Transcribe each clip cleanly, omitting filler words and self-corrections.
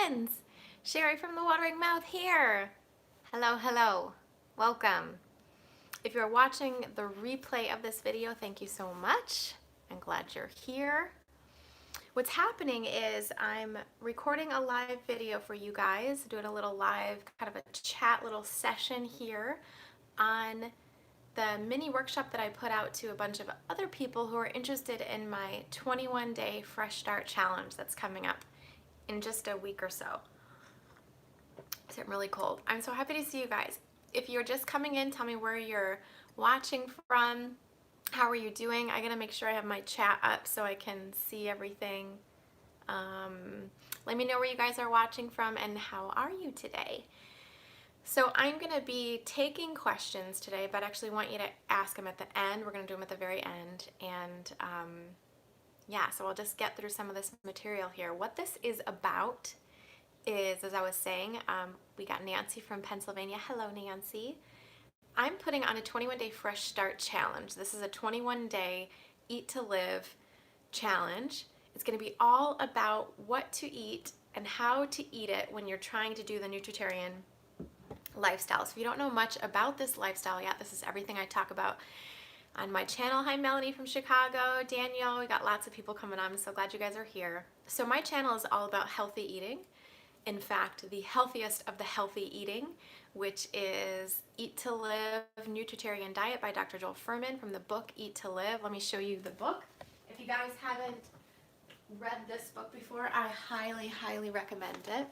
friends! Cheri from the Watering Mouth here. Hello. Welcome. If you're watching the replay of this video, thank you so much. I'm glad you're here. What's happening is I'm recording a live video for you guys, doing a little live kind of a chat little session here on the mini workshop that I put out to a bunch of other people who are interested in my 21-day Fresh Start Challenge that's coming up in just a week or so. It's getting really cold. I'm so happy to see you guys. If you're just coming in, tell me where you're watching from. How are you doing? I gotta make sure I have my chat up so I can see everything. Let me know where you guys are watching from and how are you today? So I'm gonna be taking questions today, but I actually want you to ask them at the end. We're gonna do them at the very end. And yeah, so I'll just get through some of this material here. What this is about is, as I was saying, we got Nancy from Pennsylvania. Hello, Nancy. I'm putting on a 21-day Fresh Start Challenge. This is a 21-day Eat to Live challenge. It's going to be all about what to eat and how to eat it when you're trying to do the nutritarian lifestyle. So if you don't know much about this lifestyle yet, this is everything I talk about on my channel. Hi, Melanie from Chicago. Daniel, we got lots of people coming on. I'm so glad you guys are here. So my channel is all about healthy eating. In fact, the healthiest of the healthy eating, which is Eat to Live Nutritarian Diet by Dr. Joel Fuhrman from the book Eat to Live. Let me show you the book. If you guys haven't read this book before, I highly recommend it.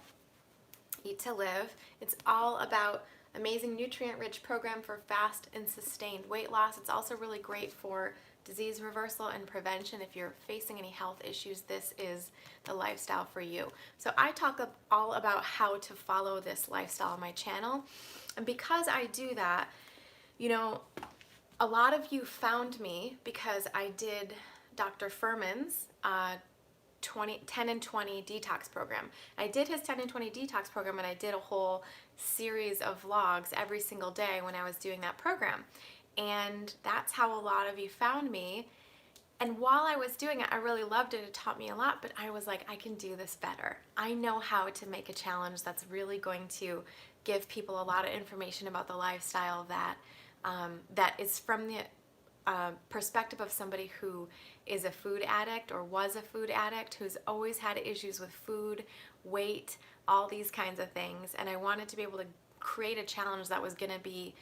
Eat to Live. It's all about amazing nutrient-rich program for fast and sustained weight loss. It's also really great for disease reversal and prevention. If you're facing any health issues, this is the lifestyle for you. So I talk all about how to follow this lifestyle on my channel. And because I do that, you know, a lot of you found me because I did Dr. Fuhrman's 10 and 20 detox program. I did his 10 and 20 detox program, and I did a whole series of vlogs every single day when I was doing that program. And that's how a lot of you found me. And while I was doing it, I really loved it. It taught me a lot, but I was like, I can do this better. I know how to make a challenge that's really going to give people a lot of information about the lifestyle that that is from the perspective of somebody who is a food addict or was a food addict, who's always had issues with food, weight, all these kinds of things. And I wanted to be able to create a challenge that was going to be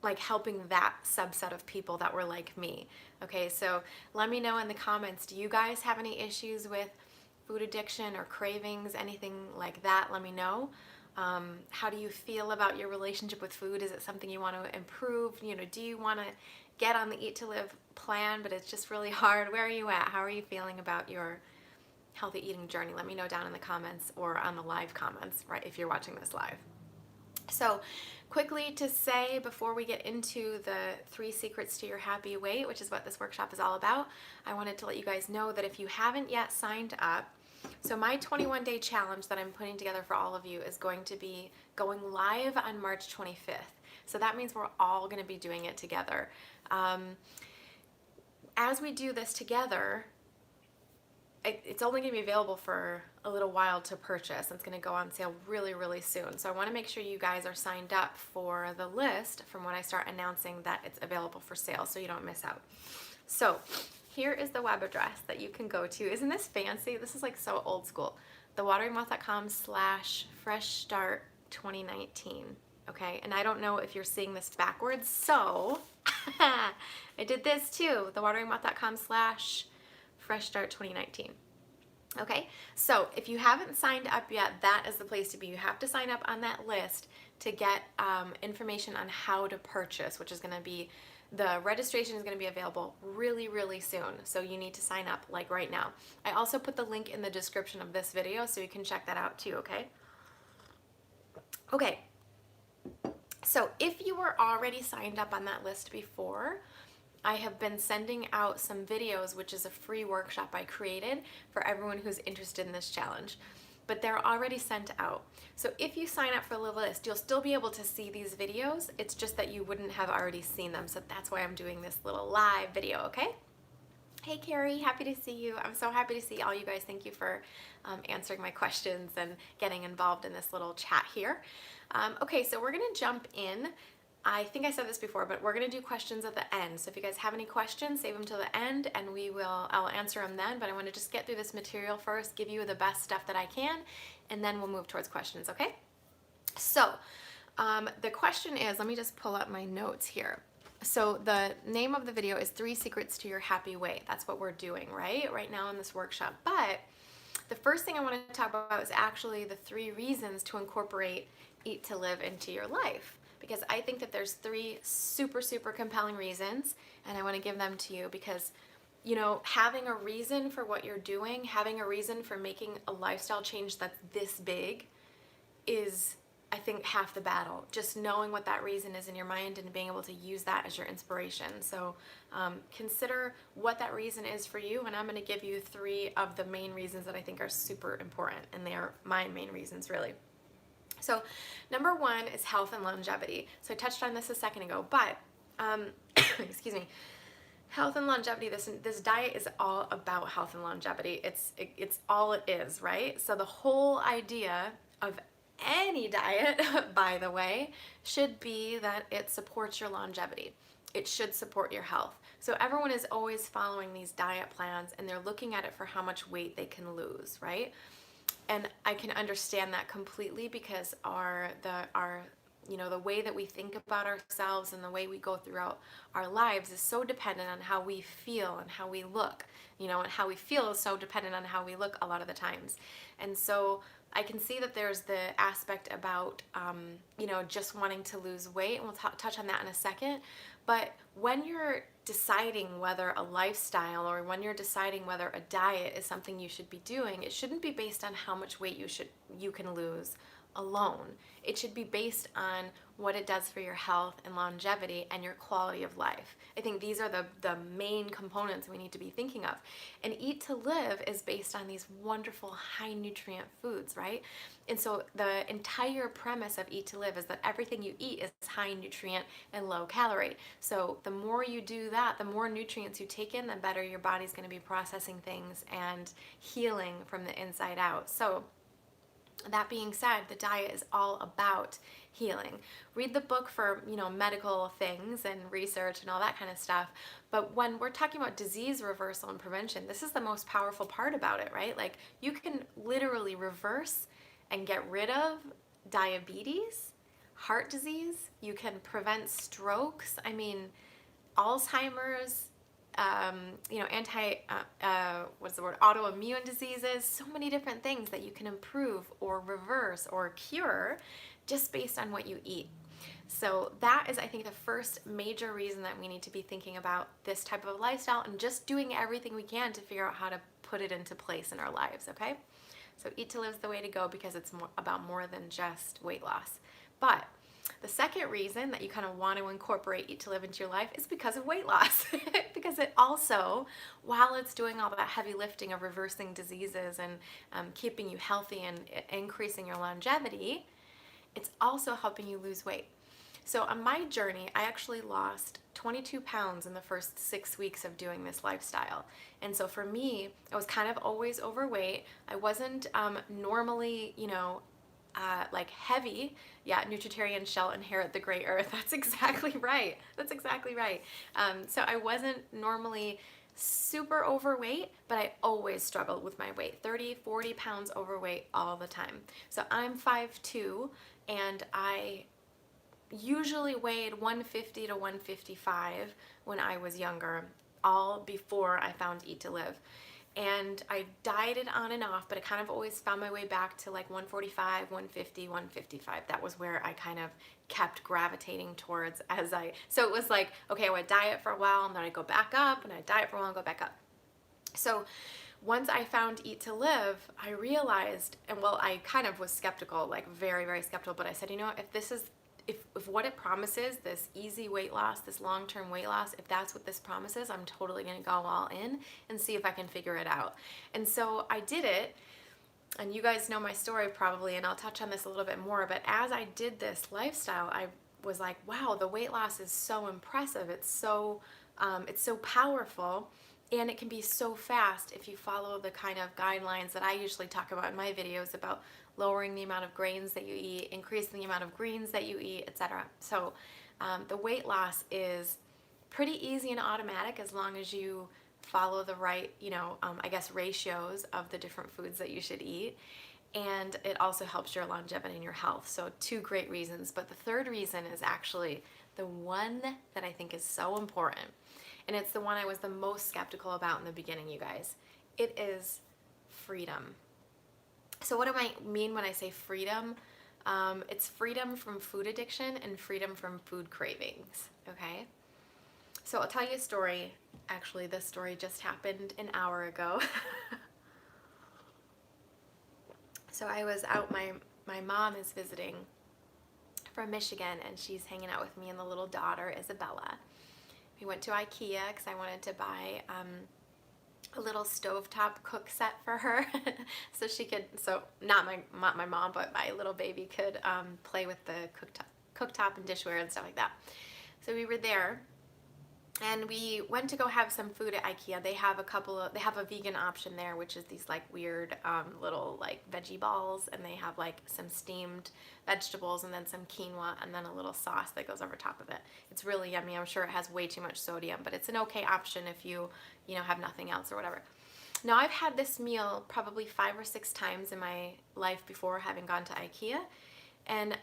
like helping that subset of people that were like me. Okay, so let me know in the comments, do you guys have any issues with food addiction or cravings, anything like that? Let me know. How do you feel about your relationship with food? Is it something you want to improve? You know, do you want to get on the Eat to Live plan, but it's just really hard? Where are you at? How are you feeling about your healthy eating journey? Let me know down in the comments or on the live comments, right, if you're watching this live. So quickly to say, before we get into the 3 secrets to your happy weight, which is what this workshop is all about, I wanted to let you guys know that if you haven't yet signed up, so my 21-day challenge that I'm putting together for all of you is going to be going live on March 25th. So that means we're all going to be doing it together. As we do this together, it's only going to be available for a little while to purchase. It's going to go on sale really soon. So I want to make sure you guys are signed up for the list from when I start announcing that it's available for sale so you don't miss out. So here is the web address that you can go to. Isn't this fancy? This is like so old school. thewateringmouth.com/freshstart2019. Okay, and I don't know if you're seeing this backwards, so I did this too. thewateringmouth.com/freshstart2019. Okay, so if you haven't signed up yet, that is the place to be. You have to sign up on that list to get information on how to purchase, which is going to be, the registration is going to be available really soon. So you need to sign up like right now. I also put the link in the description of this video so you can check that out too, okay? Okay, so if you were already signed up on that list before, I have been sending out some videos, which is a free workshop I created for everyone who's interested in this challenge, but they're already sent out. So if you sign up for the list, you'll still be able to see these videos. It's just that you wouldn't have already seen them. So that's why I'm doing this little live video, okay? Hey Cheri, happy to see you. I'm so happy to see all you guys. Thank you for answering my questions and getting involved in this little chat here. Okay, so we're gonna jump in. I think I said this before, but we're gonna do questions at the end. So if you guys have any questions, save them till the end and I'll answer them then, but I wanna just get through this material first, give you the best stuff that I can, and then we'll move towards questions, okay? So the question is, let me just pull up my notes here. So the name of the video is 3 Secrets to Your Happy Weight. That's what we're doing, right now in this workshop. But the first thing I want to talk about is actually the 3 reasons to incorporate Eat to Live into your life. Because I think that there's 3 super, super compelling reasons, and I want to give them to you because, you know, having a reason for what you're doing, having a reason for making a lifestyle change that's this big is, I think, half the battle. Just knowing what that reason is in your mind and being able to use that as your inspiration. So consider what that reason is for you, and I'm going to give you 3 of the main reasons that I think are super important, and they are my main reasons, really. So number 1 is health and longevity. So I touched on this a second ago, but excuse me. Health and longevity, this diet is all about health and longevity. It's all it is, right? So the whole idea of any diet, by the way, should be that it supports your longevity. It should support your health. So everyone is always following these diet plans and they're looking at it for how much weight they can lose, right? And I can understand that completely because the way that we think about ourselves and the way we go throughout our lives is so dependent on how we feel and how we look, and how we feel is so dependent on how we look a lot of the times. And so I can see that there's the aspect about, just wanting to lose weight, and we'll touch on that in a second. But when you're deciding whether a lifestyle or when you're deciding whether a diet is something you should be doing, it shouldn't be based on how much weight you can lose alone. It should be based on what it does for your health and longevity and your quality of life. I think these are the main components we need to be thinking of. And Eat to Live is based on these wonderful high nutrient foods, right? And so the entire premise of Eat to Live is that everything you eat is high nutrient and low calorie. So the more you do that, the more nutrients you take in, the better your body's going to be processing things and healing from the inside out. So that being said, the diet is all about healing. Read the book for, medical things and research and all that kind of stuff. But when we're talking about disease reversal and prevention, this is the most powerful part about it, right? Like, you can literally reverse and get rid of diabetes, heart disease. You can prevent strokes. I mean, Alzheimer's, autoimmune diseases, so many different things that you can improve or reverse or cure just based on what you eat. So that is, I think, the first major reason that we need to be thinking about this type of lifestyle and just doing everything we can to figure out how to put it into place in our lives, okay? So Eat to Live is the way to go because it's about more than just weight loss. But the second reason that you kind of want to incorporate Eat to Live into your life is because of weight loss. Because it also, while it's doing all that heavy lifting of reversing diseases and keeping you healthy and increasing your longevity, it's also helping you lose weight. So on my journey, I actually lost 22 pounds in the first 6 weeks of doing this lifestyle. And so for me, I was kind of always overweight. I wasn't normally, like heavy. Yeah, nutritarian shall inherit the great earth. That's exactly right. So I wasn't normally super overweight, but I always struggled with my weight. 30, 40 pounds overweight all the time. So I'm 5'2", and I usually weighed 150 to 155 when I was younger, all before I found Eat to Live. And I dieted on and off, but I kind of always found my way back to like 145, 150, 155. That was where I kind of kept gravitating towards so it was like, okay, I would diet for a while and then I'd go back up, and I'd diet for a while and go back up. So once I found Eat to Live, I realized, and well, I kind of was skeptical, like very, very skeptical, but I said, if what it promises, this easy weight loss, this long-term weight loss, if that's what this promises, I'm totally going to go all in and see if I can figure it out. And so I did it, and you guys know my story probably, and I'll touch on this a little bit more, but as I did this lifestyle, I was like, wow, the weight loss is so impressive. It's so powerful. And it can be so fast if you follow the kind of guidelines that I usually talk about in my videos about lowering the amount of grains that you eat, increasing the amount of greens that you eat, etc. So the weight loss is pretty easy and automatic as long as you follow the right, I guess ratios of the different foods that you should eat. And it also helps your longevity and your health. So two great reasons. But the third reason is actually the one that I think is so important. And it's the one I was the most skeptical about in the beginning, you guys. It is freedom. So what do I mean when I say freedom? It's freedom from food addiction and freedom from food cravings, okay? So I'll tell you a story. Actually, this story just happened an hour ago. So I was out, my mom is visiting from Michigan, and she's hanging out with me and the little daughter, Isabella. We went to IKEA because I wanted to buy a little stovetop cook set for her so she could, not my mom, but my little baby could play with the cooktop and dishware and stuff like that. So we were there, and we went to go have some food at IKEA. They have a vegan option there, which is these like weird little like veggie balls, and they have like some steamed vegetables and then some quinoa and then a little sauce that goes over top of it. It's really yummy. I'm sure it has way too much sodium, but it's an okay option if you have nothing else or whatever. Now, I've had this meal probably 5 or 6 times in my life before having gone to IKEA, and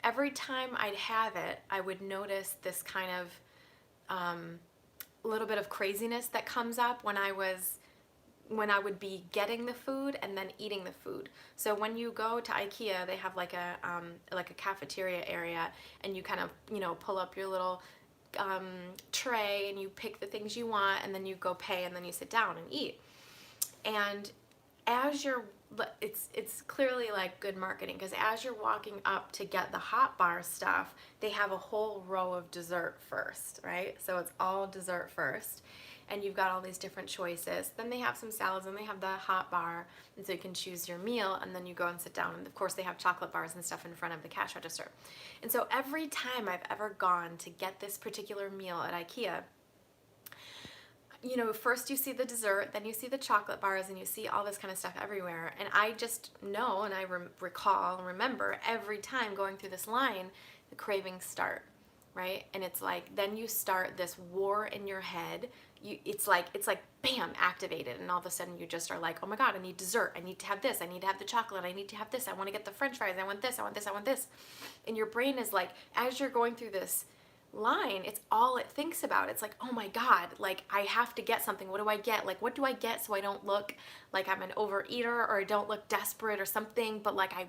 every time I'd have it, I would notice this kind of little bit of craziness that comes up when I would be getting the food and then eating the food. So when you go to IKEA, they have like a cafeteria area, and you kind of pull up your little tray and you pick the things you want, and then you go pay, and then you sit down and eat. And as you're, it's clearly like good marketing, because as you're walking up to get the hot bar stuff, they have a whole row of dessert first, right? So it's all dessert first, and you've got all these different choices. Then they have some salads, and they have the hot bar, and so you can choose your meal, and then you go and sit down, and of course they have chocolate bars and stuff in front of the cash register. And so every time I've ever gone to get this particular meal at IKEA, first you see the dessert, then you see the chocolate bars, and you see all this kind of stuff everywhere. And I just know, and I recall and remember every time going through this line, the cravings start, right? And it's like, then you start this war in your head. It's like bam, activated, and all of a sudden you just are like, oh my God, I need dessert. I need to have this. I need to have the chocolate. I need to have this. I want to get the French fries. I want this. I want this. I want this. And your brain is like, as you're going through this line, it's all it thinks about. It's like, oh my God, like I have to get something. What do I get? Like, what do I get so I don't look like I'm an overeater, or I don't look desperate or something, but like I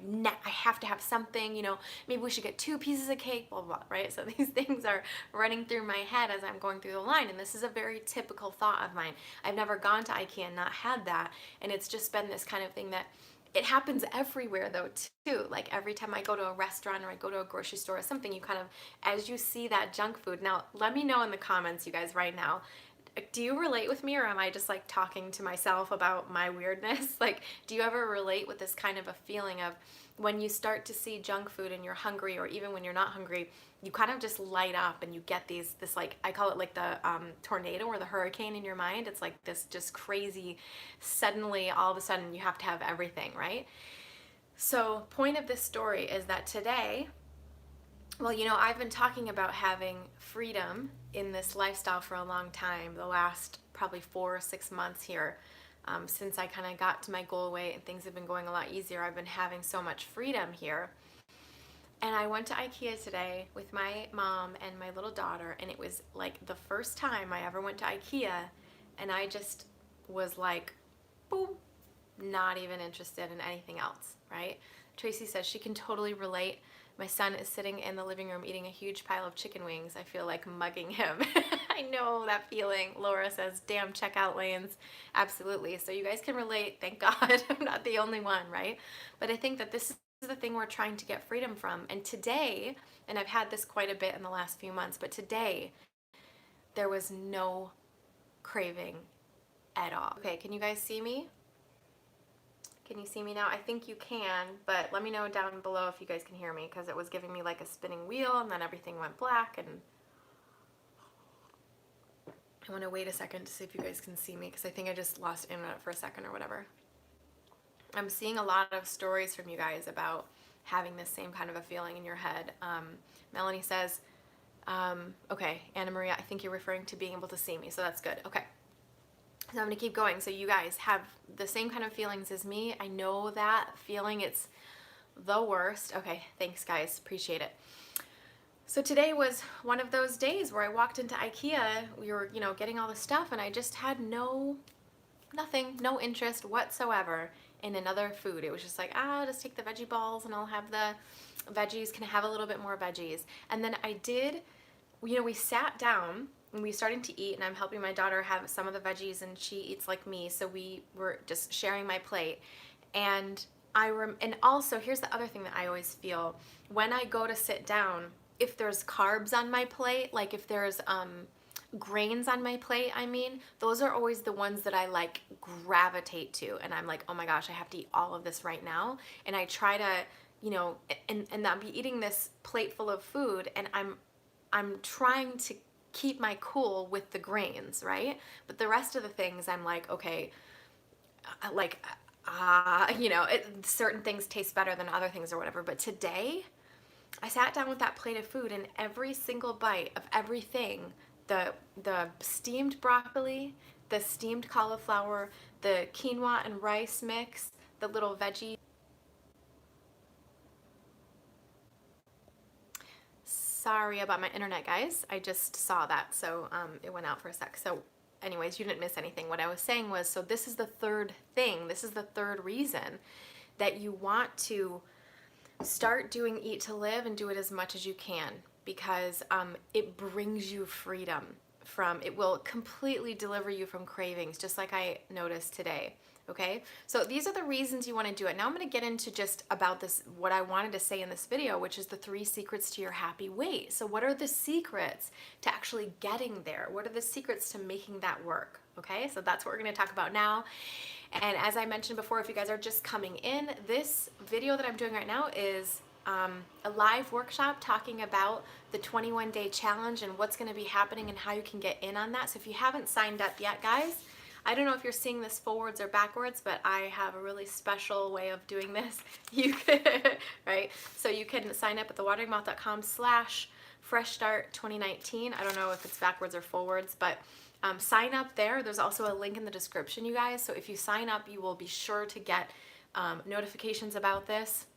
have to have something, maybe we should get 2 pieces of cake, blah, blah, blah, right? So these things are running through my head as I'm going through the line, and this is a very typical thought of mine. I've never gone to IKEA and not had that, and it's just been this kind of thing that it happens everywhere though too. Like every time I go to a restaurant or I go to a grocery store or something, you kind of, as you see that junk food. Now, let me know in the comments, you guys, right now, do you relate with me, or am I just like talking to myself about my weirdness? Like, do you ever relate with this kind of a feeling of when you start to see junk food and you're hungry, or even when you're not hungry, you kind of just light up and you get this like, I call it like the tornado or the hurricane in your mind. It's like this just crazy, suddenly all of a sudden you have to have everything, right? So point of this story is that today, well, I've been talking about having freedom in this lifestyle for a long time, the last probably 4 or 6 months here. Since I kind of got to my goal weight and things have been going a lot easier, I've been having so much freedom here. And I went to IKEA today with my mom and my little daughter, and it was like the first time I ever went to IKEA, and I just was like, boom, not even interested in anything else, right? Tracy says she can totally relate. My son is sitting in the living room eating a huge pile of chicken wings. I feel like mugging him. I know that feeling. Laura says, damn checkout lanes. Absolutely. So you guys can relate. Thank God I'm not the only one, right? But I think that this is the thing we're trying to get freedom from. And today, and I've had this quite a bit in the last few months, but today there was no craving at all. Okay, can you guys see me? Can you see me now? I think you can, but let me know down below if you guys can hear me, because it was giving me like a spinning wheel and then everything went black. And I want to wait a second to see if you guys can see me because I think I just lost internet for a second or whatever. I'm seeing a lot of stories from you guys about having this same kind of a feeling in your head. Melanie says, okay, Anna Maria, I think you're referring to being able to see me, so that's good. Okay. So I'm going to keep going. So you guys have the same kind of feelings as me. I know that feeling. It's the worst. Okay, thanks guys. Appreciate it. So today was one of those days where I walked into IKEA. We were, getting all the stuff, and I just had nothing, no interest whatsoever in another food. It was just like, I'll just take the veggie balls and I'll have the veggies. Can I have a little bit more veggies? And then I did, we sat down and we started to eat, and I'm helping my daughter have some of the veggies, and she eats like me. So we were just sharing my plate. And and also here's the other thing that I always feel when I go to sit down, if there's carbs on my plate, like if there's grains on my plate, those are always the ones that I like gravitate to, and I'm like, oh my gosh, I have to eat all of this right now. And I try to, and I'll be eating this plate full of food, and I'm trying to keep my cool with the grains, right? But the rest of the things, I'm like, okay, like, certain things taste better than other things or whatever. But today, I sat down with that plate of food, and every single bite of everything, the steamed broccoli, the steamed cauliflower, the quinoa and rice mix, the little veggie. Sorry about my internet, guys. I just saw that, so it went out for a sec. So anyways, you didn't miss anything. What I was saying was, so this is the third thing. This is the third reason that you want to start doing Eat to Live and do it as much as you can, because it brings you freedom it will completely deliver you from cravings, just like I noticed today. Okay, so these are the reasons you want to do it. Now I'm going to get into just about this, what I wanted to say in this video, which is the 3 secrets to your happy weight. So what are the secrets to actually getting there? What are the secrets to making that work? Okay, so that's what we're going to talk about now. And as I mentioned before, if you guys are just coming in, this video that I'm doing right now is a live workshop talking about the 21-day challenge and what's going to be happening and how you can get in on that. So if you haven't signed up yet, guys, I don't know if you're seeing this forwards or backwards, but I have a really special way of doing this. You can, right? So you can sign up at thewateringmouth.com/freshstart2019. I don't know if it's backwards or forwards, but sign up there. There's also a link in the description, you guys. So if you sign up, you will be sure to get notifications about this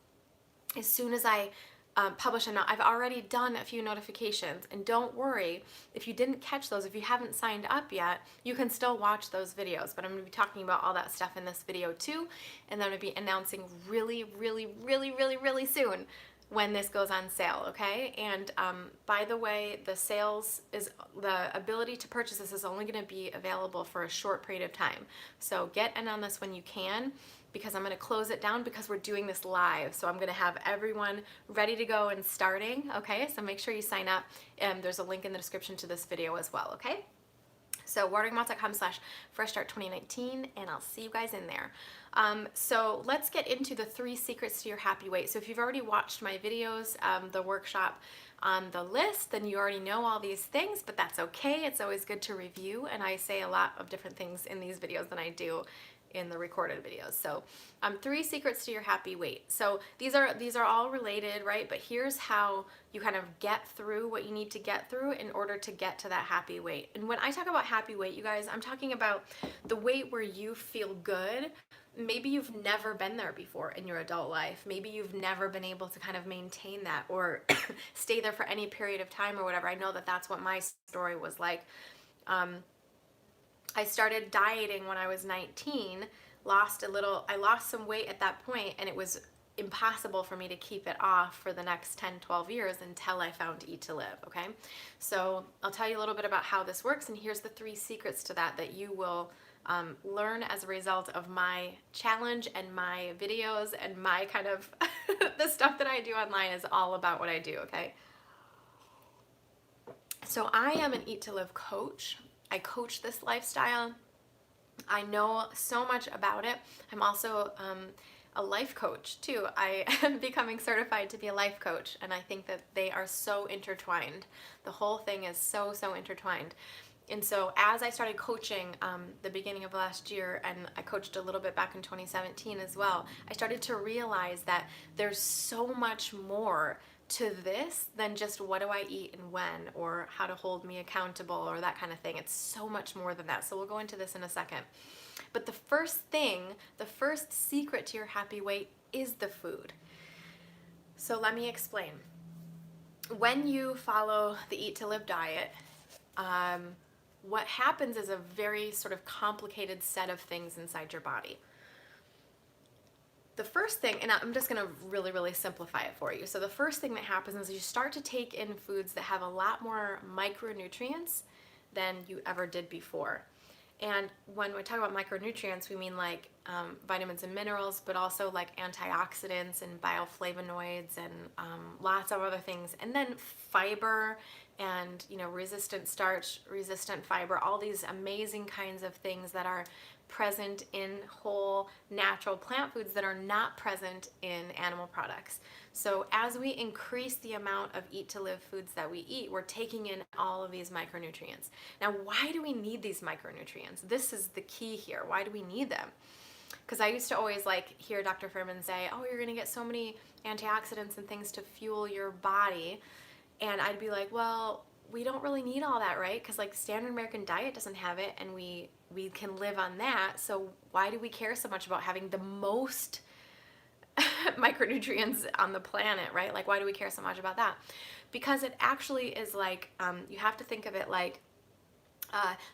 as soon as I publish them. Now, I've already done a few notifications, and don't worry if you didn't catch those. If you haven't signed up yet, you can still watch those videos, but I'm going to be talking about all that stuff in this video too, and then I'm going to be announcing really, really, really, really, really soon when this goes on sale, okay? And by the way, the ability to purchase this is only going to be available for a short period of time. So get in on this when you can, because I'm going to close it down because we're doing this live. So I'm going to have everyone ready to go and starting, okay? So make sure you sign up. There's a link in the description to this video as well, okay? So wateringmouth.com/freshstart2019, and I'll see you guys in there. So let's get into the 3 secrets to your happy weight. So if you've already watched my videos, the workshop on the list, then you already know all these things, but that's okay. It's always good to review, and I say a lot of different things in these videos than I do in the recorded videos. So 3 secrets to your happy weight. So these are all related, right? But here's how you kind of get through what you need to get through in order to get to that happy weight. And when I talk about happy weight, you guys, I'm talking about the weight where you feel good. Maybe you've never been there before in your adult life. Maybe you've never been able to kind of maintain that or stay there for any period of time or whatever. I know that that's what my story was like. I started dieting when I was 19, I lost some weight at that point, and it was impossible for me to keep it off for the next 10, 12 years until I found Eat to Live, okay? So I'll tell you a little bit about how this works, and here's the 3 secrets to that you will learn as a result of my challenge and my videos and my kind of, the stuff that I do online is all about what I do, okay? So I am an Eat to Live coach. I coach this lifestyle. I know so much about it. I'm also a life coach too. I am becoming certified to be a life coach, and I think that they are so intertwined. The whole thing is so intertwined. And so as I started coaching the beginning of last year, and I coached a little bit back in 2017 as well, I started to realize that there's so much more to this than just what do I eat and when, or how to hold me accountable, or that kind of thing. It's so much more than that. So we'll go into this in a second. But the first thing, the first secret to your happy weight is the food. So let me explain. When you follow the Eat to Live diet, what happens is a very sort of complicated set of things inside your body. The first thing, and I'm just going to really, really simplify it for you. So the first thing that happens is you start to take in foods that have a lot more micronutrients than you ever did before. And when we talk about micronutrients, we mean like vitamins and minerals, but also like antioxidants and bioflavonoids and lots of other things. And then fiber and, resistant starch, resistant fiber, all these amazing kinds of things that are present in whole natural plant foods that are not present in animal products. So as we increase the amount of Eat to Live foods that we eat, we're taking in all of these micronutrients. Now, why do we need these micronutrients? This is the key here. Why do we need them? Because I used to always hear Dr. Furman say, oh, you're going to get so many antioxidants and things to fuel your body. And I'd be like, well, we don't really need all that, right? Because standard American diet doesn't have it, and we can live on that. So why do we care so much about having the most micronutrients on the planet, right? Why do we care so much about that? Because it actually is you have to think of it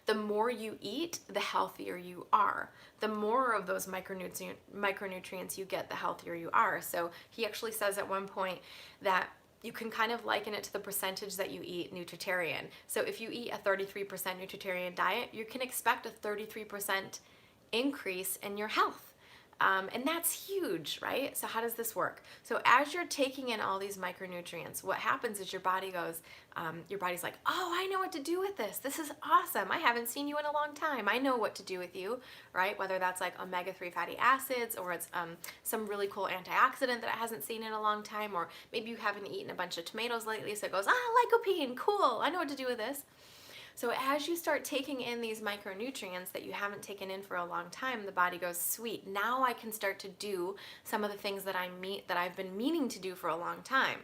the more you eat, the healthier you are. The more of those micronutrients you get, the healthier you are. So he actually says at one point that you can kind of liken it to the percentage that you eat nutritarian. So if you eat a 33% nutritarian diet, you can expect a 33% increase in your health. And that's huge, right? So how does this work? So as you're taking in all these micronutrients, what happens is your body's like, oh, I know what to do with this. This is awesome. I haven't seen you in a long time. I know what to do with you, right? Whether that's omega-3 fatty acids, or it's some really cool antioxidant that it hasn't seen in a long time, or maybe you haven't eaten a bunch of tomatoes lately, so it goes, lycopene, cool. I know what to do with this. So as you start taking in these micronutrients that you haven't taken in for a long time, the body goes, sweet, now I can start to do some of the things that I've been meaning to do for a long time.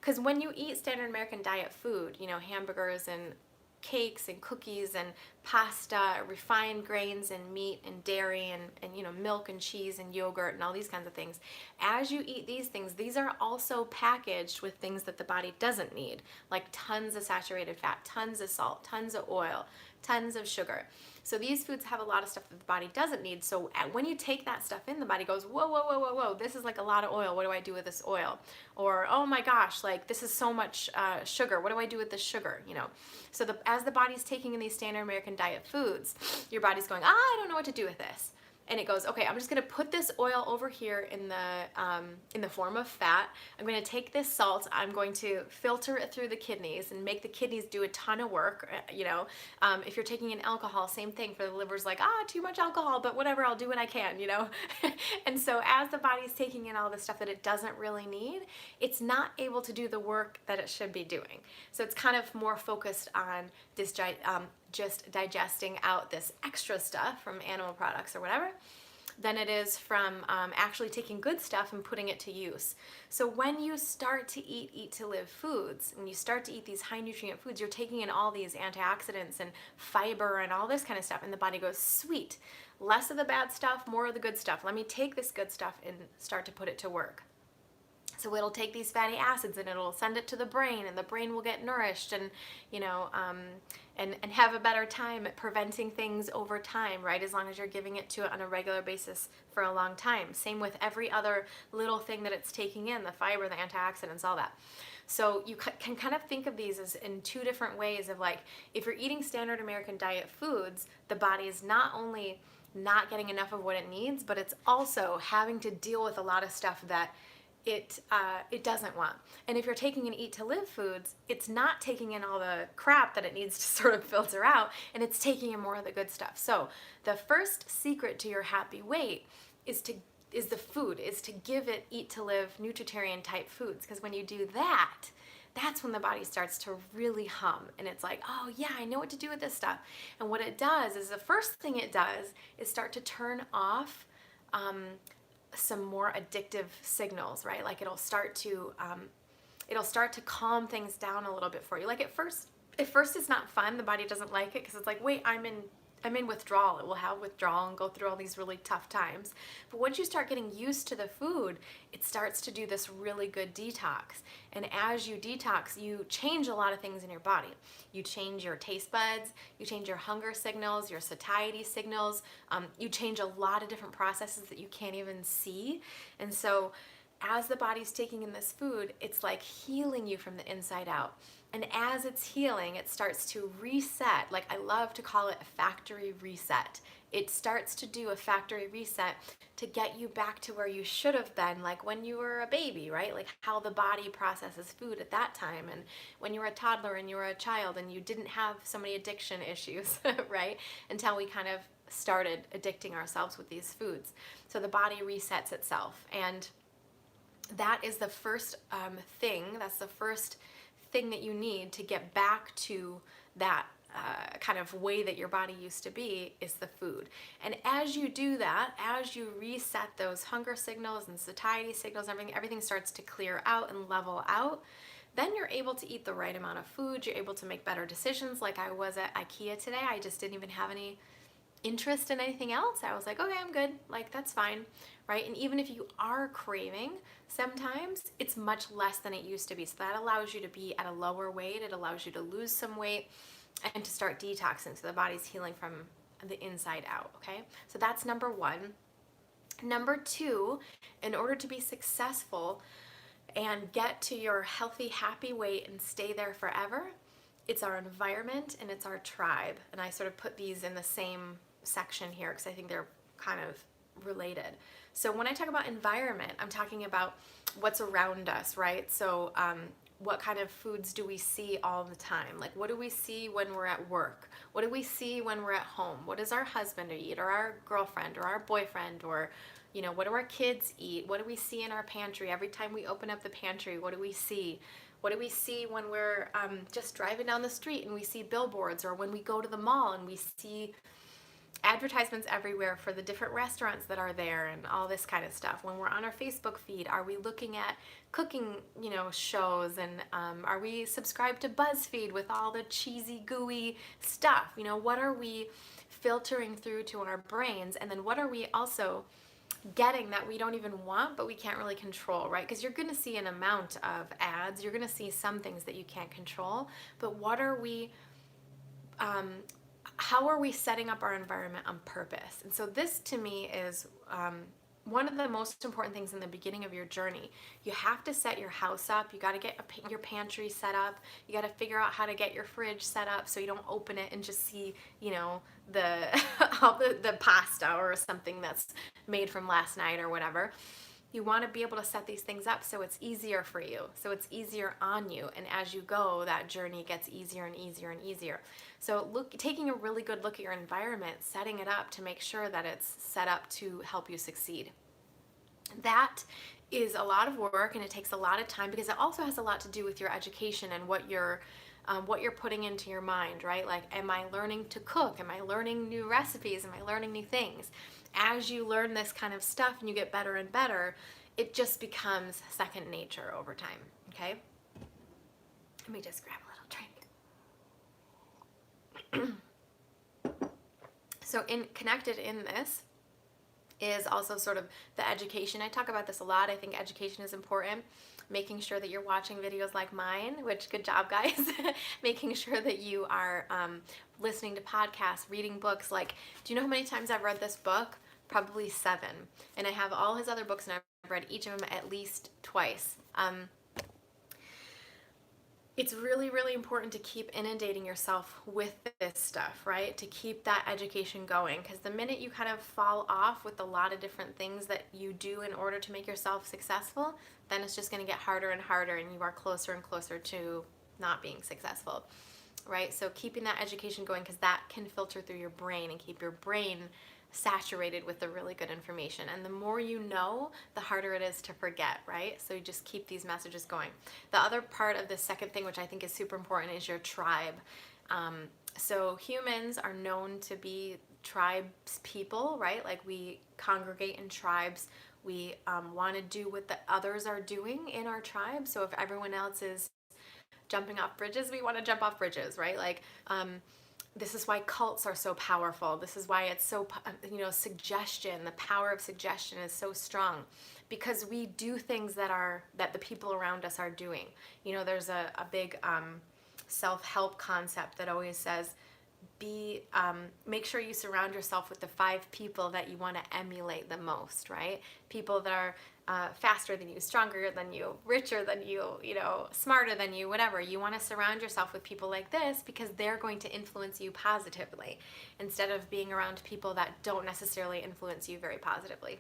Because when you eat standard American diet food, hamburgers and cakes and cookies and pasta, refined grains and meat and dairy and milk and cheese and yogurt and all these kinds of things. As you eat these things, these are also packaged with things that the body doesn't need, like tons of saturated fat, tons of salt, tons of oil, tons of sugar. So these foods have a lot of stuff that the body doesn't need. So when you take that stuff in, the body goes, whoa, whoa, whoa, whoa, whoa, this is a lot of oil. What do I do with this oil? Or, oh my gosh, this is so much sugar. What do I do with this sugar? So as the body's taking in these standard American diet foods, your body's going, I don't know what to do with this. And it goes, okay, I'm just going to put this oil over here in the form of fat. I'm going to take this salt. I'm going to filter it through the kidneys and make the kidneys do a ton of work. If you're taking in alcohol, same thing for the liver's too much alcohol, but whatever, I'll do what I can, And so as the body's taking in all the stuff that it doesn't really need, it's not able to do the work that it should be doing. So it's kind of more focused on this just digesting out this extra stuff from animal products or whatever, than it is from actually taking good stuff and putting it to use. So when you start to eat to live foods, when you start to eat these high nutrient foods, you're taking in all these antioxidants and fiber and all this kind of stuff, and the body goes, sweet, less of the bad stuff, more of the good stuff. Let me take this good stuff and start to put it to work. So it'll take these fatty acids and it'll send it to the brain, and the brain will get nourished and and have a better time at preventing things over time, right? As long as you're giving it to it on a regular basis for a long time. Same with every other little thing that it's taking in, the fiber, the antioxidants, all that. So you can kind of think of these as in two different ways of if you're eating standard American diet foods, the body is not only not getting enough of what it needs, but it's also having to deal with a lot of stuff that it doesn't want. And if you're taking in Eat to Live foods, it's not taking in all the crap that it needs to sort of filter out, and it's taking in more of the good stuff. So the first secret to your happy weight is to give it Eat to Live nutritarian type foods, because when you do that, that's when the body starts to really hum. And it's like, oh yeah, I know what to do with this stuff. And what it does is, the first thing it does is start to turn off some more addictive signals, right? Like it'll start to calm things down a little bit for you. Like at first it's not fun. The body doesn't like it because it's like, wait, I'm in withdrawal. It will have withdrawal and go through all these really tough times. But once you start getting used to the food, it starts to do this really good detox. And as you detox, you change a lot of things in your body. You change your taste buds, you change your hunger signals, your satiety signals. You change a lot of different processes that you can't even see. And so as the body's taking in this food, it's like healing you from the inside out. And as it's healing, it starts to reset. Like I love to call it a factory reset. It starts to do a factory reset to get you back to where you should have been, like when you were a baby, right? Like how the body processes food at that time, and when you were a toddler and you were a child and you didn't have so many addiction issues, right? Until we kind of started addicting ourselves with these foods. So the body resets itself. And that is the first that's the first thing that you need to get back to that kind of way that your body used to be, is the food. And as you do that, as you reset those hunger signals and satiety signals, everything starts to clear out and level out. Then you're able to eat the right amount of food. You're able to make better decisions. Like I was at IKEA today. I just didn't even have any interest in anything else. I was like, okay, I'm good. Like, that's fine, right? And even if you are craving, sometimes it's much less than it used to be. So that allows you to be at a lower weight. It allows you to lose some weight and to start detoxing. So the body's healing from the inside out, okay? So that's number one. Number two, in order to be successful and get to your healthy, happy weight and stay there forever, it's our environment and it's our tribe. And I sort of put these in the same section here because I think they're kind of related. So when I talk about environment, I'm talking about what's around us, right? So what kind of foods do we see all the time? Like, what do we see when we're at work? What do we see when we're at home? What does our husband eat, or our girlfriend, or our boyfriend, or what do our kids eat? What do we see in our pantry? Every time we open up the pantry, what do we see? What do we see when we're just driving down the street and we see billboards, or when we go to the mall and we see advertisements everywhere for the different restaurants that are there and all this kind of stuff? When we're on our Facebook feed, are we looking at cooking, shows, and are we subscribed to BuzzFeed with all the cheesy, gooey stuff? What are we filtering through to our brains? And then what are we also getting that we don't even want, but we can't really control, right? Because you're going to see an amount of ads. You're going to see some things that you can't control. But what are we, how are we setting up our environment on purpose? And so this to me is one of the most important things in the beginning of your journey. You have to set your house up. You got to get your pantry set up. You got to figure out how to get your fridge set up so you don't open it and just see, all the pasta or something that's made from last night or whatever. You want to be able to set these things up so it's easier for you, so it's easier on you. And as you go, that journey gets easier and easier and easier. So taking a really good look at your environment, setting it up to make sure that it's set up to help you succeed. That is a lot of work, and it takes a lot of time, because it also has a lot to do with your education and what you're putting into your mind, right? Like, am I learning to cook? Am I learning new recipes? Am I learning new things? As you learn this kind of stuff and you get better and better, it just becomes second nature over time, okay? Let me just grab a little drink. So connected in this is also sort of the education. I talk about this a lot. I think education is important. Making sure that you're watching videos like mine, which, good job, guys. Making sure that you are listening to podcasts, reading books. Like, do you know how many times I've read this book? Probably 7. And I have all his other books, and I've read each of them at least twice. It's really, really important to keep inundating yourself with this stuff, right? To keep that education going, because the minute you kind of fall off with a lot of different things that you do in order to make yourself successful, then it's just going to get harder and harder, and you are closer and closer to not being successful, right? So keeping that education going, because that can filter through your brain and keep your brain saturated with the really good information. And the more you know, the harder it is to forget, right? So you just keep these messages going. The other part of the second thing, which I think is super important, is your tribe. So humans are known to be tribes people, right? Like we congregate in tribes. We want to do what the others are doing in our tribe. So if everyone else is jumping off bridges, we want to jump off bridges, right? Like, this is why cults are so powerful. This is why it's so, suggestion, the power of suggestion is so strong, because we do things that the people around us are doing. There's a big self-help concept that always says, make sure you surround yourself with the 5 people that you want to emulate the most, right? People that are faster than you, stronger than you, richer than you, smarter than you, whatever. You want to surround yourself with people like this because they're going to influence you positively, instead of being around people that don't necessarily influence you very positively.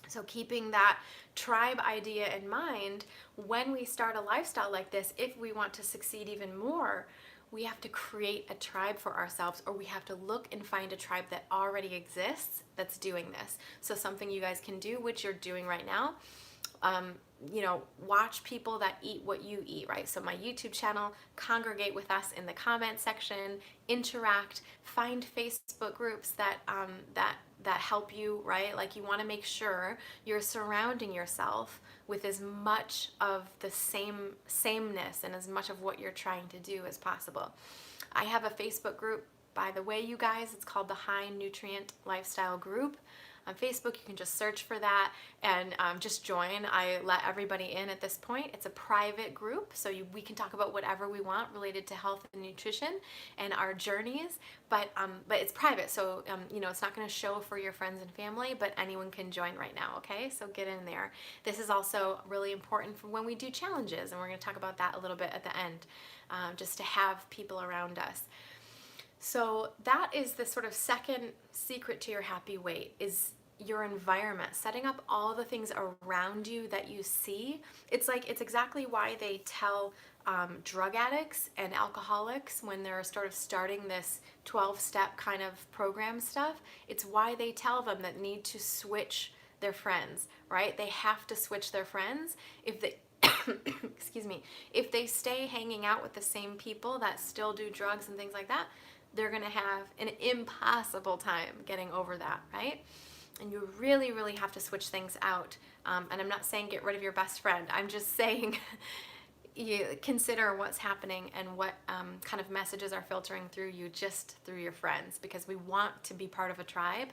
So keeping that tribe idea in mind, when we start a lifestyle like this, if we want to succeed even more, we have to create a tribe for ourselves, or we have to look and find a tribe that already exists that's doing this. So something you guys can do, which you're doing right now, watch people that eat what you eat, right? So my YouTube channel, congregate with us in the comment section, interact, find Facebook groups that help you, right? Like you want to make sure you're surrounding yourself with as much of the sameness and as much of what you're trying to do as possible. I have a Facebook group, by the way, you guys. It's called the High Nutrient Lifestyle Group. On Facebook, you can just search for that and just join. I let everybody in at this point. It's a private group, so we can talk about whatever we want related to health and nutrition and our journeys, but it's private, so it's not going to show for your friends and family, but anyone can join right now, okay? So get in there. This is also really important for when we do challenges, and we're going to talk about that a little bit at the end, just to have people around us. So that is the sort of second secret to your happy weight, is your environment, setting up all the things around you that you see. It's exactly why they tell drug addicts and alcoholics, when they're sort of starting this 12-step kind of program stuff, it's why they tell them that need to switch their friends, right? They have to switch their friends. If they excuse me, if they stay hanging out with the same people that still do drugs and things like that, they're going to have an impossible time getting over that, right? And you really, really have to switch things out. And I'm not saying get rid of your best friend. I'm just saying you consider what's happening and what kind of messages are filtering through you just through your friends, because we want to be part of a tribe.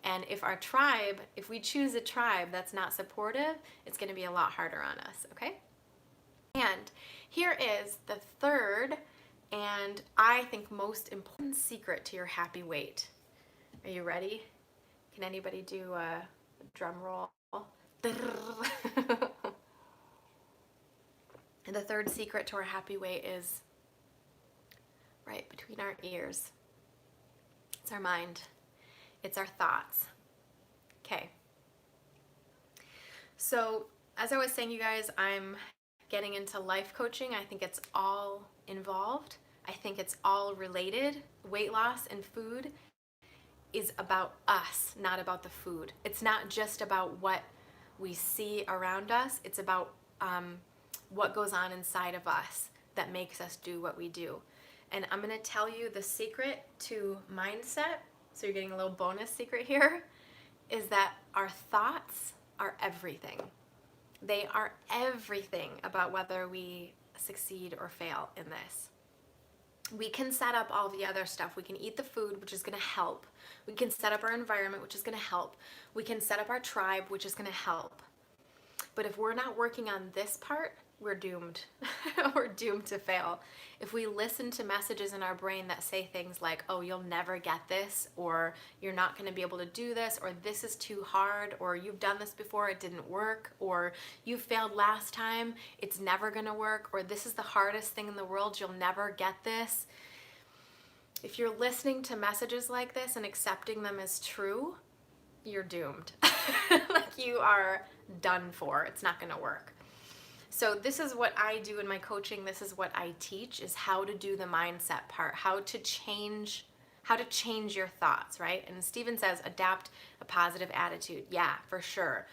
And if we choose a tribe that's not supportive, it's going to be a lot harder on us, okay? And here is the third and I think most important secret to your happy weight. Are you ready? Can anybody do a drum roll? And the third secret to our happy weight is right between our ears. It's our mind. It's our thoughts. Okay. So, as I was saying, you guys, I'm getting into life coaching. I think it's all involved. I think it's all related. Weight loss and food is about us, not about the food. It's not just about what we see around us. It's about what goes on inside of us that makes us do what we do. And I'm going to tell you the secret to mindset. So you're getting a little bonus secret here, is that our thoughts are everything. They are everything about whether we succeed or fail in this. We can set up all the other stuff. We can eat the food, which is going to help. We can set up our environment, which is going to help. We can set up our tribe, which is going to help. But if we're not working on this part, we're doomed. We're doomed to fail. If we listen to messages in our brain that say things like, oh, you'll never get this, or you're not going to be able to do this, or this is too hard, or you've done this before, it didn't work, or you failed last time, it's never going to work, or this is the hardest thing in the world, you'll never get this. If you're listening to messages like this and accepting them as true, you're doomed. Like, you are done for. It's not going to work. So this is what I do in my coaching. This is what I teach, is how to do the mindset part, how to change change your thoughts, right? And Stephen says adapt a positive attitude. Yeah, for sure.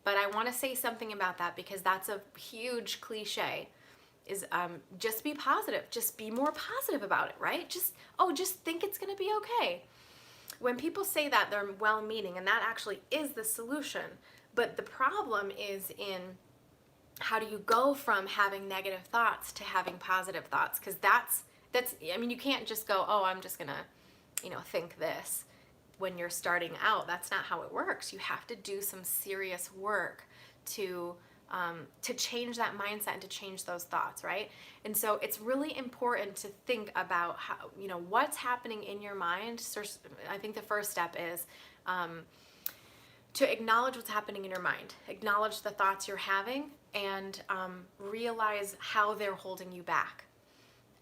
But I want to say something about that because that's a huge cliche, is just be positive. Just be more positive about it, right? Just think it's going to be okay. When people say that, they're well-meaning, and that actually is the solution. But the problem is in how do you go from having negative thoughts to having positive thoughts? Because that's I mean, you can't just go, oh, I'm just gonna, think this when you're starting out. That's not how it works. You have to do some serious work to change that mindset and to change those thoughts, right? And so it's really important to think about how, what's happening in your mind. So I think the first step is to acknowledge what's happening in your mind, acknowledge the thoughts you're having, and realize how they're holding you back.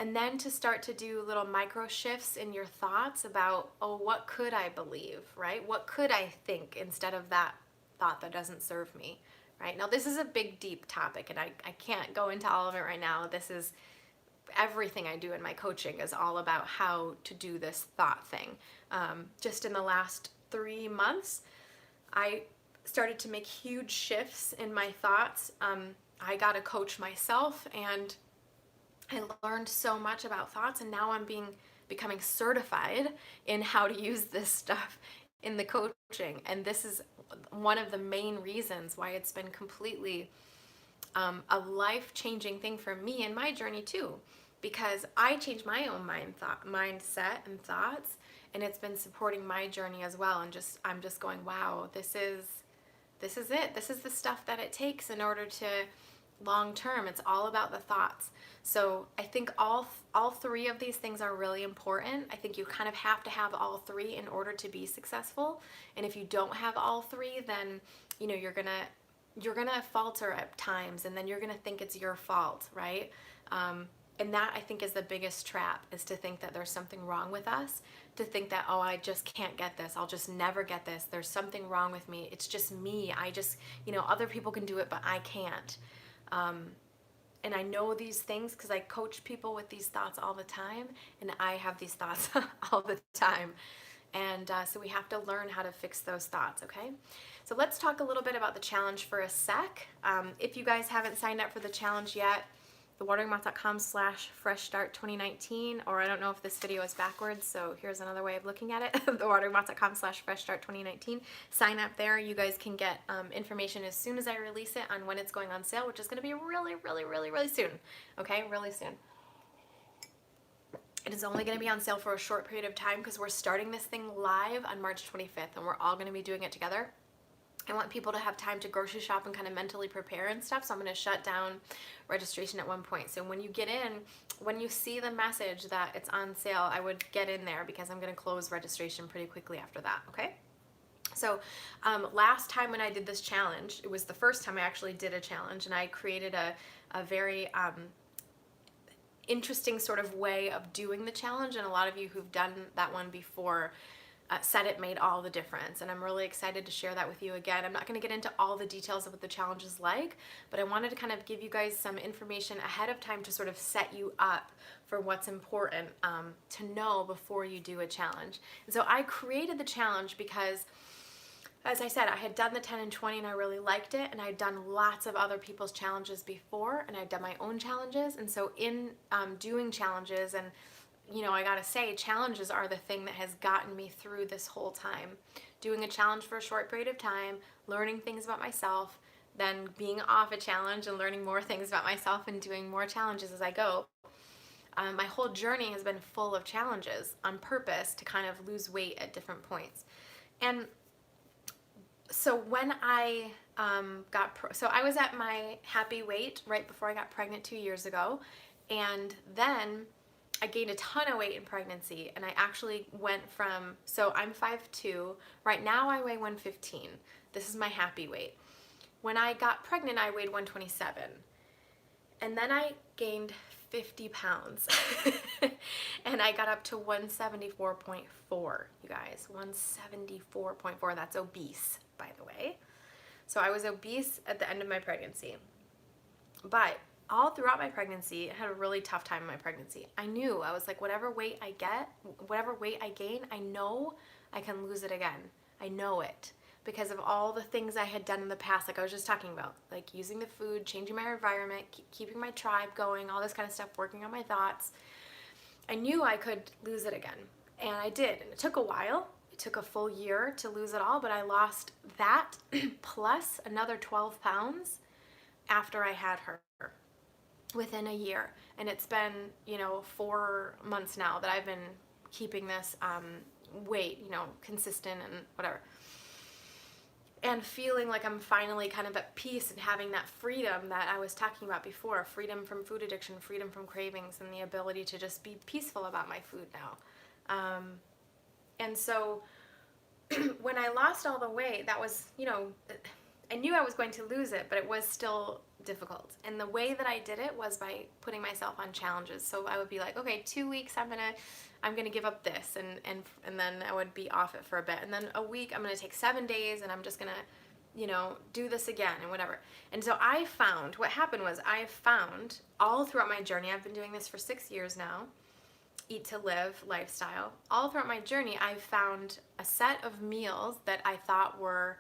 And then to start to do little micro shifts in your thoughts about, oh, what could I believe, right? What could I think instead of that thought that doesn't serve me, right? Now, this is a big, deep topic, and I can't go into all of it right now. This is everything I do in my coaching is all about how to do this thought thing. Just in the last 3 months, I started to make huge shifts in my thoughts. I got a coach myself, and I learned so much about thoughts, and now I'm becoming certified in how to use this stuff in the coaching. And this is one of the main reasons why it's been completely a life-changing thing for me in my journey too, because I changed my own mindset and thoughts, and it's been supporting my journey as well. And I'm just going, wow, this is it. This is the stuff that it takes in order to long term. It's all about the thoughts. So I think all 3 of these things are really important. I think you kind of have to have all 3 in order to be successful. And if you don't have all 3, then you're gonna falter at times, and then you're gonna think it's your fault, right? And that, I think, is the biggest trap, is to think that there's something wrong with us, to think that, oh, I just can't get this, I'll just never get this, there's something wrong with me, it's just me, I just, other people can do it, but I can't. And I know these things because I coach people with these thoughts all the time, and I have these thoughts all the time. And so we have to learn how to fix those thoughts, okay? So let's talk a little bit about the challenge for a sec. If you guys haven't signed up for the challenge yet, thewateringmoth.com/freshstart2019, or I don't know if this video is backwards, so here's another way of looking at it, thewateringmoth.com/freshstart2019. Sign up there. You guys can get information as soon as I release it on when it's going on sale, which is going to be really, really, really, really soon, okay? Really soon. It is only going to be on sale for a short period of time because we're starting this thing live on March 25th, and we're all going to be doing it together. I want people to have time to grocery shop and kind of mentally prepare and stuff, so I'm going to shut down registration at one point. So when you get in, when you see the message that it's on sale, I would get in there because I'm going to close registration pretty quickly after that, okay? So last time when I did this challenge, it was the first time I actually did a challenge, and I created a very interesting sort of way of doing the challenge, and a lot of you who've done that one before said it made all the difference, and I'm really excited to share that with you again. I'm not going to get into all the details of what the challenge is like, but I wanted to kind of give you guys some information ahead of time to sort of set you up for what's important to know before you do a challenge. And so I created the challenge because, as I said, I had done the 10 and 20 and I really liked it, and I'd done lots of other people's challenges before, and I'd done my own challenges. And so in doing challenges, and I gotta say, challenges are the thing that has gotten me through this whole time. Doing a challenge for a short period of time, learning things about myself, then being off a challenge and learning more things about myself and doing more challenges as I go. My whole journey has been full of challenges on purpose to kind of lose weight at different points. And so when I so I was at my happy weight right before I got pregnant 2 years ago, and then I gained a ton of weight in pregnancy, and I actually went from, so I'm 5'2", right now I weigh 115. This is my happy weight. When I got pregnant, I weighed 127, and then I gained 50 pounds, and I got up to 174.4, you guys, 174.4, that's obese, by the way. So I was obese at the end of my pregnancy, but all throughout my pregnancy, I had a really tough time in my pregnancy. I knew, I was like, whatever weight I gain, I know I can lose it again. I know it because of all the things I had done in the past, like I was just talking about, like using the food, changing my environment, keeping my tribe going, all this kind of stuff, working on my thoughts. I knew I could lose it again, and I did. And it took a while. It took a full year to lose it all, but I lost that plus another 12 pounds after I had her within a year. And it's been, 4 months now that I've been keeping this weight, consistent and whatever. And feeling like I'm finally kind of at peace and having that freedom that I was talking about before, freedom from food addiction, freedom from cravings, and the ability to just be peaceful about my food now. And so when I lost all the weight, that was, I knew I was going to lose it, but it was still difficult. And the way that I did it was by putting myself on challenges. So I would be like, okay, 2 weeks, I'm gonna give up this, and then I would be off it for a bit. And then a week, I'm gonna take 7 days, and I'm just gonna, do this again and whatever. And so I found, what happened was I found all throughout my journey, I've been doing this for 6 years now, Eat to Live lifestyle. All throughout my journey, I found a set of meals that I thought were,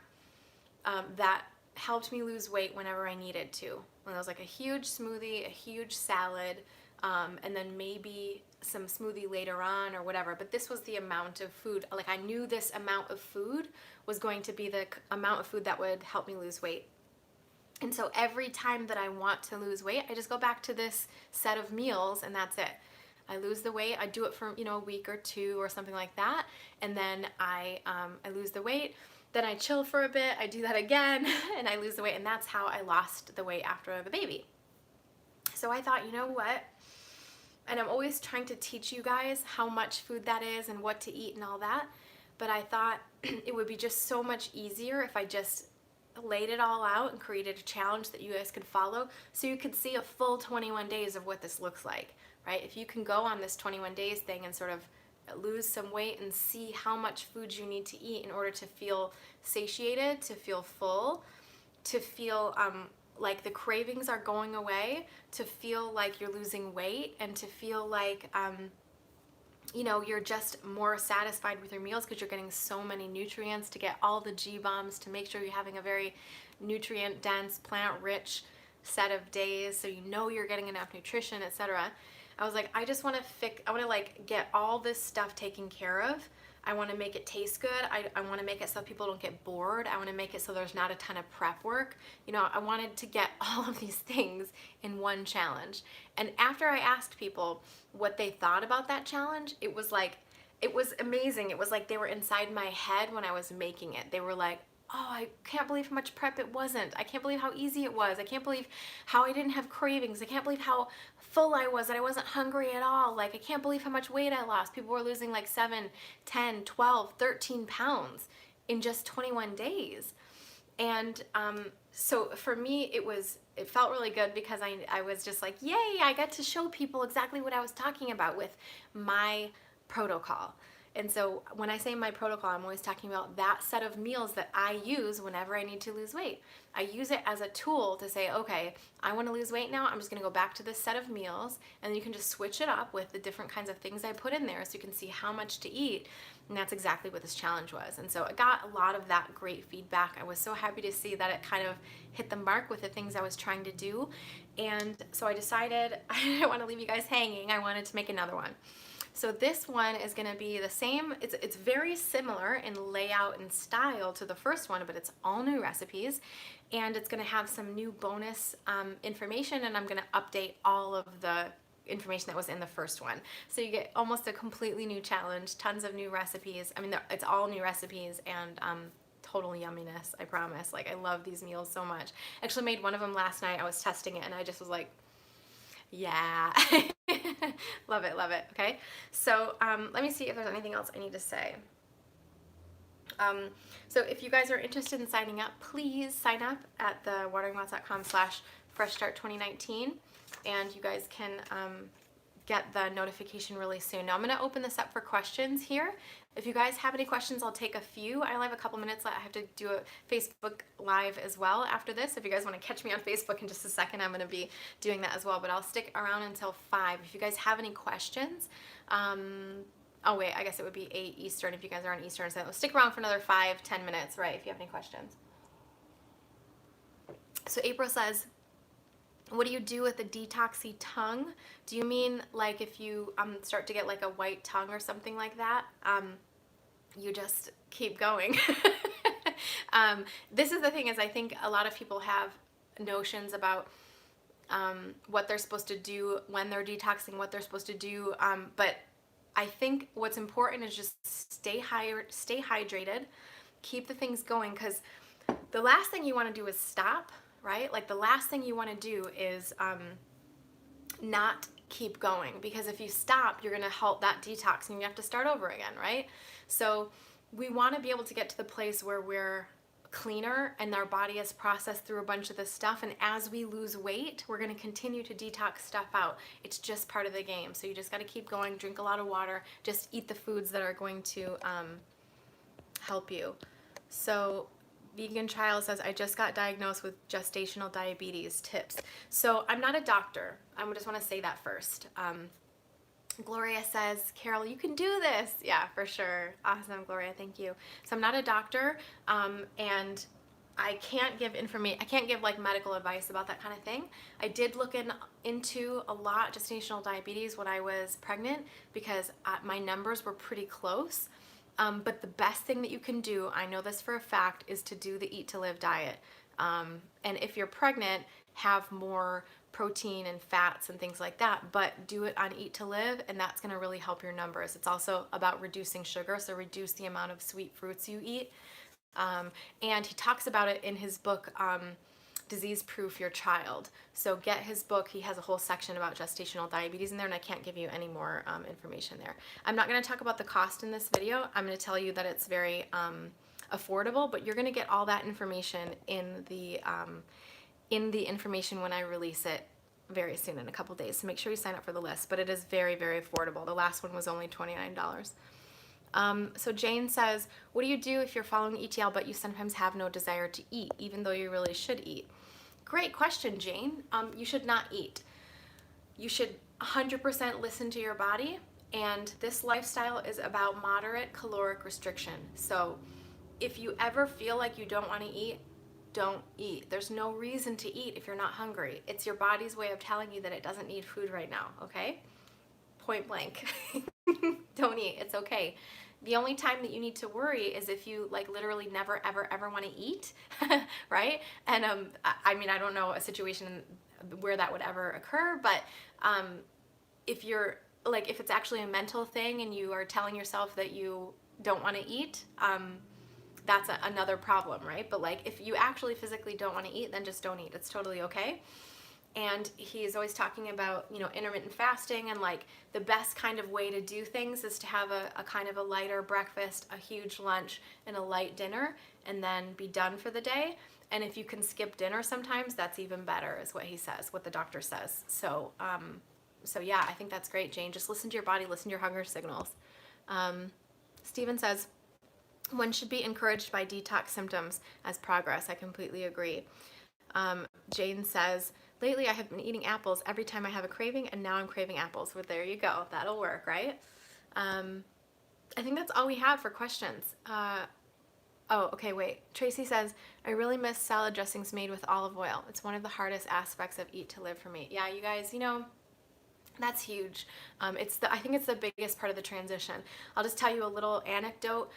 that helped me lose weight whenever I needed to. When it was like a huge smoothie, a huge salad, and then maybe some smoothie later on or whatever. But this was the amount of food. Like I knew this amount of food was going to be the amount of food that would help me lose weight. And so every time that I want to lose weight, I just go back to this set of meals and that's it. I lose the weight. I do it for, a week or two or something like that. And then I lose the weight. Then I chill for a bit, I do that again, and I lose the weight, and that's how I lost the weight after the baby. So I thought, you know what? And I'm always trying to teach you guys how much food that is and what to eat and all that, but I thought it would be just so much easier if I just laid it all out and created a challenge that you guys could follow so you could see a full 21 days of what this looks like, right? If you can go on this 21 days thing and sort of lose some weight and see how much food you need to eat in order to feel satiated, to feel full, to feel like the cravings are going away, to feel like you're losing weight, and to feel like you're just more satisfied with your meals because you're getting so many nutrients, to get all the G-bombs, to make sure you're having a very nutrient dense, plant rich set of days so you're getting enough nutrition, etc. I was like, I just want to get all this stuff taken care of. I want to make it taste good. I want to make it so people don't get bored. I want to make it so there's not a ton of prep work. I wanted to get all of these things in one challenge. And after I asked people what they thought about that challenge, it was amazing. It was like they were inside my head when I was making it. They were like, oh, I can't believe how much prep it wasn't. I can't believe how easy it was. I can't believe how I didn't have cravings. I can't believe how full I was, that I wasn't hungry at all. Like, I can't believe how much weight I lost. People were losing like 7, 10, 12, 13 pounds in just 21 days. And so for me, it felt really good because I was just like, yay, I got to show people exactly what I was talking about with my protocol. And so when I say my protocol, I'm always talking about that set of meals that I use whenever I need to lose weight. I use it as a tool to say, okay, I want to lose weight now. I'm just going to go back to this set of meals, and then you can just switch it up with the different kinds of things I put in there so you can see how much to eat. And that's exactly what this challenge was. And so I got a lot of that great feedback. I was so happy to see that it kind of hit the mark with the things I was trying to do. And so I decided I didn't want to leave you guys hanging. I wanted to make another one. So this one is going to be the same. It's very similar in layout and style to the first one, but it's all new recipes, and it's going to have some new bonus information, and I'm going to update all of the information that was in the first one. So you get almost a completely new challenge, tons of new recipes. I mean, it's all new recipes and total yumminess, I promise. Like, I love these meals so much. I actually made one of them last night. I was testing it, and I just was like, yeah. Love it, love it. Okay, so let me see if there's anything else I need to say. So if you guys are interested in signing up, please sign up at thewateringmouth.com/freshstart2019, and you guys can get the notification really soon. Now I'm going to open this up for questions here. If you guys have any questions, I'll take a few. I only have a couple minutes left. I have to do a Facebook Live as well after this. If you guys want to catch me on Facebook in just a second, I'm going to be doing that as well. But I'll stick around until 5. If you guys have any questions, oh wait, I guess it would be 8 Eastern if you guys are on Eastern. So stick around for another 5-10 minutes, right, if you have any questions. So April says, what do you do with a detoxy tongue? Do you mean like if you start to get like a white tongue or something like that? You just keep going. This is the thing, is I think a lot of people have notions about what they're supposed to do when they're detoxing, what they're supposed to do. But I think what's important is just stay hydrated, keep the things going, because the last thing you want to do is stop, right? Like the last thing you want to do is not keep going, because if you stop, you're going to halt that detox and you have to start over again, right? So we want to be able to get to the place where we're cleaner and our body has processed through a bunch of this stuff, and as we lose weight, we're going to continue to detox stuff out. It's just part of the game. So you just got to keep going, drink a lot of water, just eat the foods that are going to help you. So Vegan Child says, I just got diagnosed with gestational diabetes. Tips. So I'm not a doctor. I just want to say that first. Gloria says, Carol, you can do this. Yeah, for sure. Awesome, Gloria. Thank you. So I'm not a doctor, and I can't give information. I can't give like medical advice about that kind of thing. I did look into a lot gestational diabetes when I was pregnant, because my numbers were pretty close. But the best thing that you can do, I know this for a fact, is to do the Eat to Live diet. And if you're pregnant, have more protein and fats and things like that, but do it on Eat to Live, and that's going to really help your numbers. It's also about reducing sugar, so reduce the amount of sweet fruits you eat. And he talks about it in his book, Disease Proof Your Child. So get his book. He has a whole section about gestational diabetes in there, and I can't give you any more information there. I'm not going to talk about the cost in this video. I'm going to tell you that it's very affordable, but you're going to get all that information in the information when I release it very soon, in a couple days. So make sure you sign up for the list, but it is very, very affordable. The last one was only $29. So Jane says, what do you do if you're following ETL but you sometimes have no desire to eat, even though you really should eat? Great question, Jane. You should not eat. You should 100% listen to your body, and this lifestyle is about moderate caloric restriction. So if you ever feel like you don't want to eat, don't eat. There's no reason to eat if you're not hungry. It's your body's way of telling you that it doesn't need food right now, okay? Point blank. Don't eat. It's okay. The only time that you need to worry is if you like literally never ever want to eat, right? And I mean, I don't know a situation where that would ever occur, but if you're like, if it's actually a mental thing and you are telling yourself that you don't want to eat, that's another problem, right? But like, if you actually physically don't want to eat, then just don't eat. It's totally okay. And he's always talking about, you know, intermittent fasting, and like the best kind of way to do things is to have a kind of a lighter breakfast, a huge lunch, and a light dinner, and then be done for the day. And if you can skip dinner sometimes, that's even better, is what he says, what the doctor says. So, so yeah, I think that's great, Jane. Just listen to your body, listen to your hunger signals. Stephen says, one should be encouraged by detox symptoms as progress. I completely agree. Jane says, lately I have been eating apples every time I have a craving, and now I'm craving apples. Well, there you go. That'll work, right? I think that's all we have for questions. Oh, okay, wait. Tracy says, I really miss salad dressings made with olive oil. It's one of the hardest aspects of Eat to Live for me. Yeah, you guys, you know, that's huge. I think it's the biggest part of the transition. I'll just tell you a little anecdote.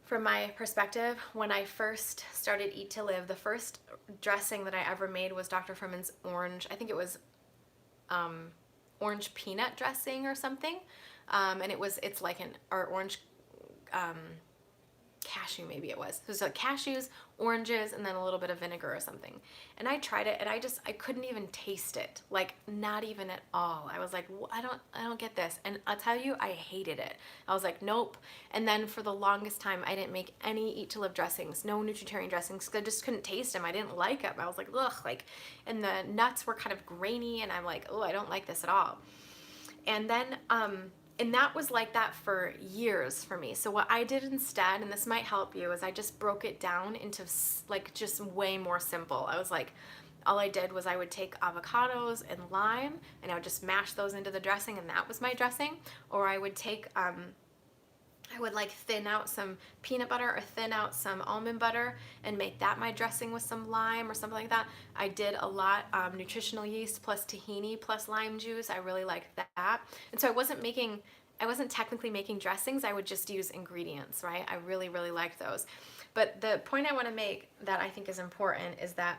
From my perspective, when I first started Eat to Live, the first dressing that I ever made was Dr. Fuhrman's orange, I think it was orange peanut dressing or something, and it's like or orange cashew, maybe it was. So it was like cashews, oranges, and then a little bit of vinegar or something. And I tried it, and I couldn't even taste it, like not even at all. I was like, I don't get this. And I'll tell you, I hated it. I was like, nope. And then for the longest time, I didn't make any Eat to Live dressings, no Nutritarian dressings, because I just couldn't taste them. I didn't like them. I was like, ugh, like, and the nuts were kind of grainy, and I'm like, oh, I don't like this at all. And then, and that was like that for years for me. So what I did instead, and this might help you, is I just broke it down into like just way more simple. I was like, all I did was I would take avocados and lime and I would just mash those into the dressing, and that was my dressing. Or I would take, I would like thin out some peanut butter or thin out some almond butter and make that my dressing with some lime or something like that. I did a lot nutritional yeast plus tahini plus lime juice. I really liked that. And so I wasn't technically making dressings. I would just use ingredients, right? I really, really liked those. But the point I want to make that I think is important is that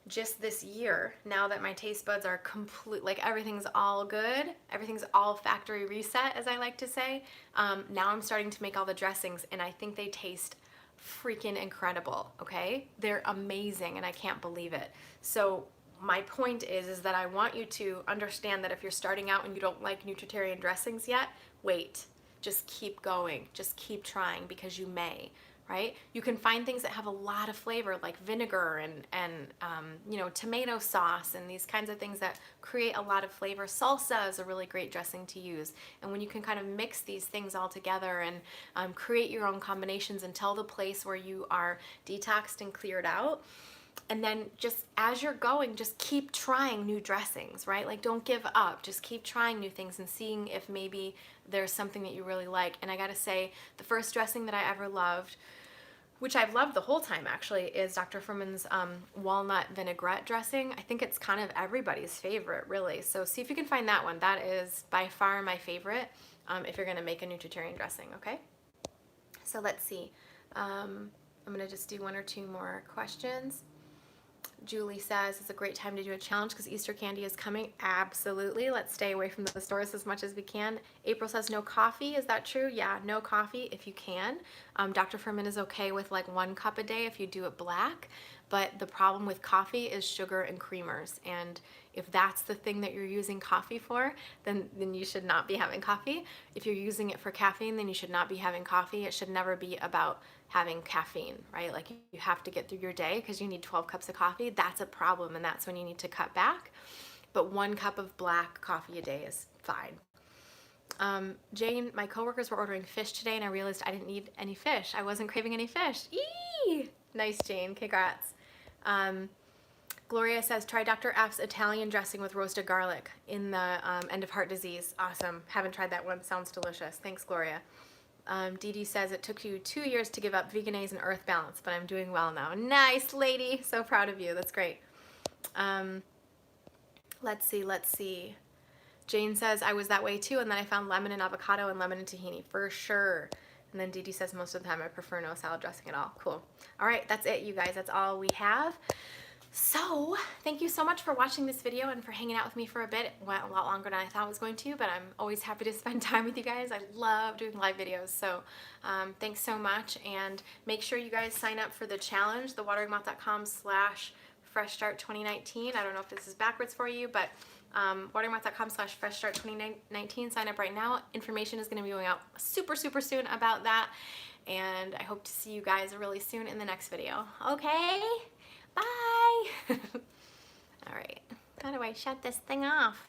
just this year, now that my taste buds are complete, like everything's all good, everything's all factory reset, as I like to say, now I'm starting to make all the dressings, and I think they taste freaking incredible, okay? They're amazing, and I can't believe it. So my point is that I want you to understand that if you're starting out and you don't like nutritarian dressings yet, wait. Just keep going. Just keep trying, because you may. Right? You can find things that have a lot of flavor, like vinegar and you know, tomato sauce and these kinds of things that create a lot of flavor. Salsa is a really great dressing to use. And when you can kind of mix these things all together and create your own combinations until the place where you are detoxed and cleared out, and then just as you're going, just keep trying new dressings, right? Like, don't give up. Just keep trying new things and seeing if maybe there's something that you really like. And I gotta say, the first dressing that I ever loved, which I've loved the whole time actually, is Dr. Fuhrman's walnut vinaigrette dressing. I think it's kind of everybody's favorite, really. So see if you can find that one. That is by far my favorite if you're gonna make a nutritarian dressing, okay? So let's see. I'm gonna just do one or two more questions. Julie says it's a great time to do a challenge because Easter candy is coming. Absolutely. Let's stay away from the stores as much as we can. April says no coffee. Is that true? Yeah, no coffee if you can. Dr. Fuhrman is okay with like 1 cup a day if you do it black. But the problem with coffee is sugar and creamers. And if that's the thing that you're using coffee for, then you should not be having coffee. If you're using it for caffeine, then you should not be having coffee. It should never be about having caffeine, right? Like, you have to get through your day because you need 12 cups of coffee. That's a problem, and that's when you need to cut back. But 1 cup of black coffee a day is fine. Jane, my coworkers were ordering fish today, and I realized I didn't need any fish. I wasn't craving any fish. Eee! Nice, Jane. Congrats. Gloria says, try Dr. F's Italian dressing with roasted garlic in the end of heart disease. Awesome. Haven't tried that one. Sounds delicious. Thanks, Gloria. Dee Dee says, it took you 2 years to give up Veganese and Earth Balance, but I'm doing well now. Nice, lady. So proud of you. That's great. Let's see. Jane says, I was that way too, and then I found lemon and avocado and lemon and tahini, for sure. And then Dee Dee says, most of the time I prefer no salad dressing at all. Cool. All right, that's it, you guys. That's all we have. So, thank you so much for watching this video and for hanging out with me for a bit. It went a lot longer than I thought it was going to, but I'm always happy to spend time with you guys. I love doing live videos, so thanks so much. And make sure you guys sign up for the challenge, thewateringmouth.com/freshstart2019. I don't know if this is backwards for you, but wateringmouth.com/freshstart2019. Sign up right now. Information is going to be going out super, super soon about that. And I hope to see you guys really soon in the next video. Okay? Bye! All right. How do I shut this thing off?